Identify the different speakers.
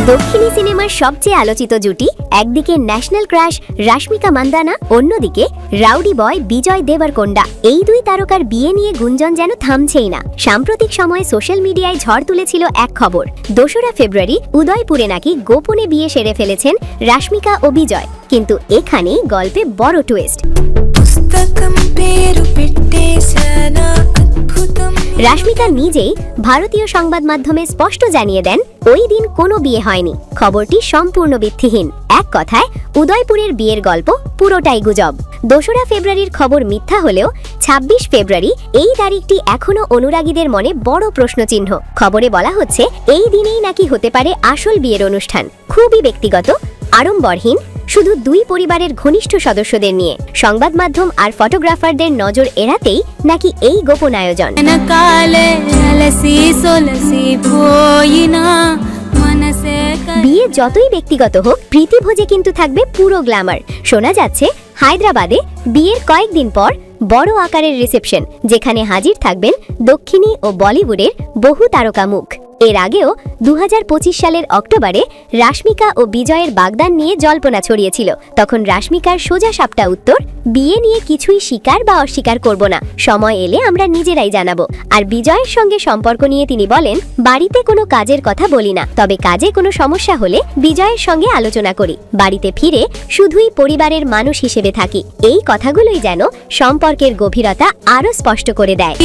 Speaker 1: দক্ষিণী সিনেমার সবচেয়ে আলোচিত জুটি, একদিকে ন্যাশনাল ক্রাশ রাশমিকা মান্দানা, অন্যদিকে রাউডি বয় বিজয় দেবরকোন্ডা। এই দুই তারকার বিয়ে নিয়ে গুঞ্জন যেন থামছেই না। সাম্প্রতিক সময়ে সোশ্যাল মিডিয়ায় ঝড় তুলেছিল এক খবর। 2রা ফেব্রুয়ারি উদয়পুরে নাকি গোপনে বিয়ে সেরে ফেলেছেন রাশমিকা ও বিজয়। কিন্তু এখানেই গল্পে বড় টুইস্ট। রাশমিকা নিজেই ভারতীয় সংবাদ মাধ্যমে স্পষ্ট জানিয়ে দেন, ওই দিন কোনো বিয়ে হয়নি। খবরটি সম্পূর্ণ ভিত্তিহীন। এক কথায় উদয়পুরের বিয়ের গল্প পুরোটাই গুজব। 2রা ফেব্রুয়ারির খবর মিথ্যা হলেও 26 ফেব্রুয়ারি এই তারিখটি এখনো অনুরাগীদের মনে বড় প্রশ্নচিহ্ন। খবরে বলা হচ্ছে এই দিনেই নাকি হতে পারে আসল বিয়ের অনুষ্ঠান, খুবই ব্যক্তিগত, আড়ম্বরহীন, শুধু দুই পরিবারের ঘনিষ্ঠ সদস্যদের নিয়ে। সংবাদ মাধ্যম আর ফটোগ্রাফারদের নজর এড়াতেই নাকি এই গোপন আয়োজন। বিয়ে যতই ব্যক্তিগত হোক, প্রীতিভোজে কিন্তু থাকবে পুরো গ্ল্যামার। শোনা যাচ্ছে হায়দ্রাবাদে বিয়ের কয়েকদিন পর বড় আকারের রিসেপশন, যেখানে হাজির থাকবেন দক্ষিণী ও বলিউডের বহু তারকা মুখ। এর আগেও 2025 সালের অক্টোবরে রাশমিকা ও বিজয়ের বাগদান নিয়ে জল্পনা ছড়িয়েছিল। তখন রাশমিকার সোজা সাপটা উত্তর, বিয়ে নিয়ে কিছুই স্বীকার বা অস্বীকার করব না, সময় এলে আমরা নিজেরাই জানাবো। আর বিজয়ের সঙ্গে সম্পর্ক নিয়ে তিনি বলেন, বাড়িতে কোনো কাজের কথা বলি না, তবে কাজে কোনো সমস্যা হলে বিজয়ের সঙ্গে আলোচনা করি। বাড়িতে ফিরে শুধুই পরিবারের মানুষ হিসেবে থাকি। এই কথাগুলোই যেন সম্পর্কের গভীরতা আরো স্পষ্ট করে দেয়।